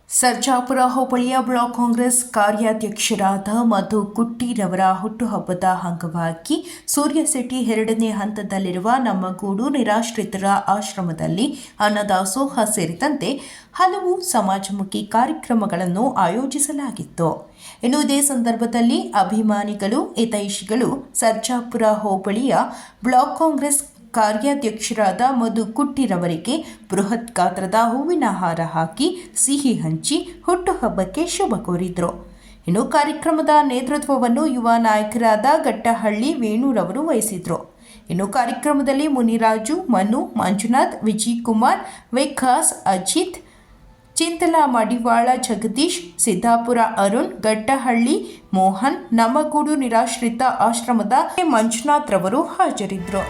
ಸರ್ಜಾಪುರ ಹೋಬಳಿಯ ಬ್ಲಾಕ್ ಕಾಂಗ್ರೆಸ್ ಕಾರ್ಯಾಧ್ಯಕ್ಷರಾದ ಮಧು ಕುಟ್ಟಿರವರ ಹುಟ್ಟುಹಬ್ಬದ ಅಂಗವಾಗಿ ಸೂರ್ಯಸಿಟಿ 2ನೇ ಹಂತದಲ್ಲಿರುವ ನಮ್ಮಗೂಡು ನಿರಾಶ್ರಿತರ ಆಶ್ರಮದಲ್ಲಿ ಅನ್ನದಾಸೋಹ ಸೇರಿದಂತೆ ಹಲವು ಸಮಾಜಮುಖಿ ಕಾರ್ಯಕ್ರಮಗಳನ್ನು ಆಯೋಜಿಸಲಾಗಿತ್ತು. ಇನ್ನು ಇದೇ ಸಂದರ್ಭದಲ್ಲಿ ಅಭಿಮಾನಿಗಳು, ಹಿತೈಷಿಗಳು ಸರ್ಜಾಪುರ ಹೋಬಳಿಯ ಬ್ಲಾಕ್ ಕಾಂಗ್ರೆಸ್ ಕಾರ್ಯಾಧ್ಯಕ್ಷರಾದ ಮಧು ಕುಟ್ಟಿರವರಿಗೆ ಬೃಹತ್ ಗಾತ್ರದ ಹೂವಿನ ಹಾರ ಹಾಕಿ ಸಿಹಿ ಹಂಚಿ ಹುಟ್ಟುಹಬ್ಬಕ್ಕೆ ಶುಭ ಕೋರಿದರು. ಇನ್ನು ಕಾರ್ಯಕ್ರಮದ ನೇತೃತ್ವವನ್ನು ಯುವ ನಾಯಕರಾದ ಗಟ್ಟಹಳ್ಳಿ ವೇಣುರವರು ವಹಿಸಿದ್ರು. ಇನ್ನು ಕಾರ್ಯಕ್ರಮದಲ್ಲಿ ಮುನಿರಾಜು, ಮನು, ಮಂಜುನಾಥ್, ವಿಜಯ್ ಕುಮಾರ್, ವಿಕಾಸ್, ಅಜಿತ್, ಚಿಂತಲ ಮಡಿವಾಳ ಜಗದೀಶ್, ಸಿದ್ದಾಪುರ ಅರುಣ್, ಗಟ್ಟಹಳ್ಳಿ ಮೋಹನ್, ನಮ್ಮಗೂಡು ನಿರಾಶ್ರಿತ ಆಶ್ರಮದ ಮಂಜುನಾಥ್ ರವರು ಹಾಜರಿದ್ದರು.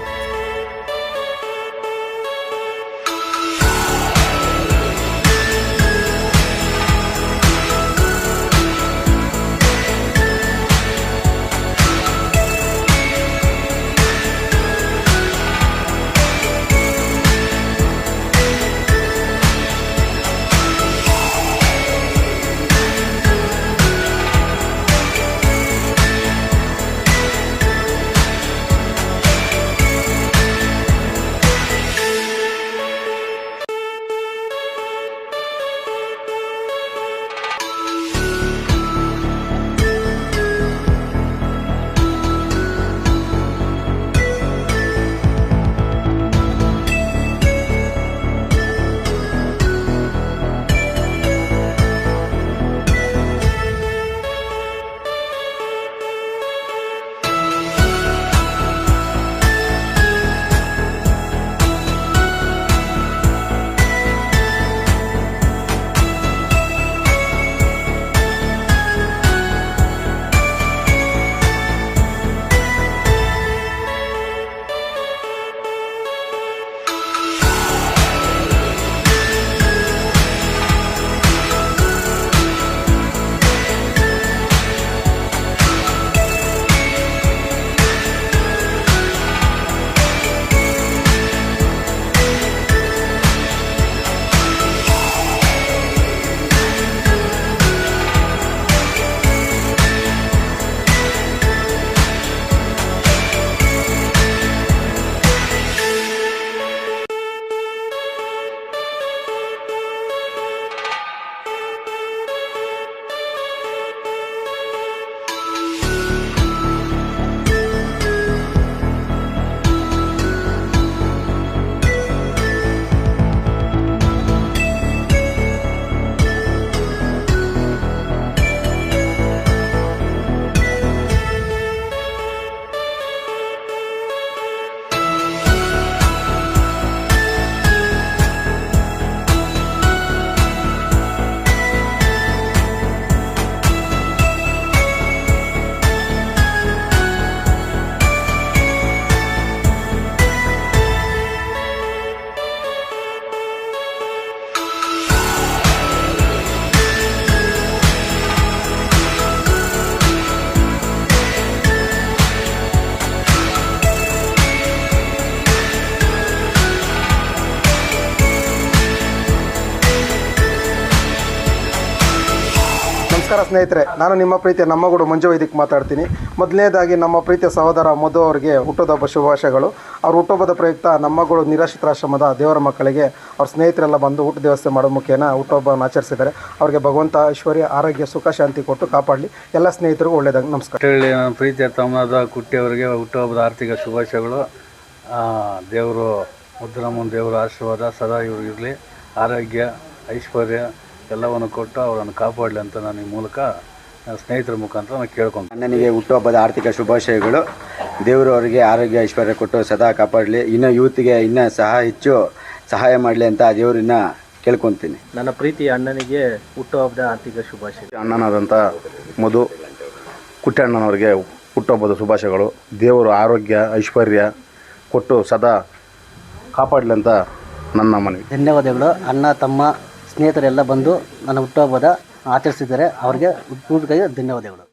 ನಮಸ್ಕಾರ ಸ್ನೇಹಿತರೆ, ನಾನು ನಿಮ್ಮ ಪ್ರೀತಿಯ ನಮ್ಮಗೂಡು ಮಂಜು ವೈದಿಕ್ ಮಾತಾಡ್ತೀನಿ. ಮೊದಲನೇದಾಗಿ ನಮ್ಮ ಪ್ರೀತಿಯ ಸಹೋದರ ಮಧು ಅವರಿಗೆ ಹುಟ್ಟುಹಬ್ಬ ಶುಭಾಶಯಗಳು. ಅವ್ರ ಹುಟ್ಟುಹಬ್ಬದ ಪ್ರಯುಕ್ತ ನಮ್ಮಗೂಡು ನಿರಾಶ್ರಿತಾಶ್ರಮದ ದೇವರ ಮಕ್ಕಳಿಗೆ ಅವ್ರ ಸ್ನೇಹಿತರೆಲ್ಲ ಬಂದು ಊಟದ ವ್ಯವಸ್ಥೆ ಮಾಡೋ ಮುಖೇನ ಹುಟ್ಟುಹಬ್ಬವನ್ನು ಆಚರಿಸಿದ್ದಾರೆ. ಅವರಿಗೆ ಭಗವಂತ ಐಶ್ವರ್ಯ, ಆರೋಗ್ಯ, ಸುಖ, ಶಾಂತಿ ಕೊಟ್ಟು ಕಾಪಾಡಲಿ. ಎಲ್ಲ ಸ್ನೇಹಿತರಿಗೂ ಒಳ್ಳೆಯದಾಗಿ ನಮಸ್ಕಾರ. ಪ್ರೀತಿಯ ತಮ್ಮನಾದ ಕುಟ್ಟಿಯವರಿಗೆ ಹುಟ್ಟುಹಬ್ಬದ ಆರ್ಥಿಕ ಶುಭಾಶಯಗಳು. ದೇವರು ಮುದ್ದುರಾಮನ ದೇವರ ಆಶೀರ್ವಾದ ಸದಾ ಇವರು ಇರಲಿ. ಆರೋಗ್ಯ, ಐಶ್ವರ್ಯ ಎಲ್ಲವನ್ನು ಕೊಟ್ಟು ಅವರನ್ನು ಕಾಪಾಡಲಿ ಅಂತ ನಾನು ಈ ಮೂಲಕ ಸ್ನೇಹಿತರ ಮುಖಾಂತರ ನಾನು ಕೇಳ್ಕೊಂಡು ಅಣ್ಣನಿಗೆ ಹುಟ್ಟುಹಬ್ಬದ ಆರ್ಥಿಕ ಶುಭಾಶಯಗಳು. ದೇವರು ಅವರಿಗೆ ಆರೋಗ್ಯ, ಐಶ್ವರ್ಯ ಕೊಟ್ಟು ಸದಾ ಕಾಪಾಡಲಿ. ಇನ್ನೂ ಯೂತ್ಗೆ ಇನ್ನೂ ಹೆಚ್ಚು ಸಹಾಯ ಮಾಡಲಿ ಅಂತ ದೇವರನ್ನ ಕೇಳ್ಕೊತೀನಿ. ನನ್ನ ಪ್ರೀತಿಯ ಅಣ್ಣನಿಗೆ ಹುಟ್ಟುಹಬ್ಬದ ಆರ್ಥಿಕ ಶುಭಾಶಯ. ಅಣ್ಣನಾದಂಥ ಮಧು ಕುಟ್ಟಣ್ಣನವರಿಗೆ ಹುಟ್ಟುಹಬ್ಬದ ಶುಭಾಶಯಗಳು. ದೇವರು ಆರೋಗ್ಯ, ಐಶ್ವರ್ಯ ಕೊಟ್ಟು ಸದಾ ಕಾಪಾಡಲಿ ಅಂತ ನನ್ನ ಮನವಿ. ಧನ್ಯವಾದಗಳು. ಅಣ್ಣ, ತಮ್ಮ, ಸ್ನೇಹಿತರೆಲ್ಲ ಬಂದು ನನ್ನ ಹುಟ್ಟುಹಬ್ಬದ ಆಚರಿಸಿದ್ದಾರೆ. ಅವರಿಗೆ ಧನ್ಯವಾದಗಳು.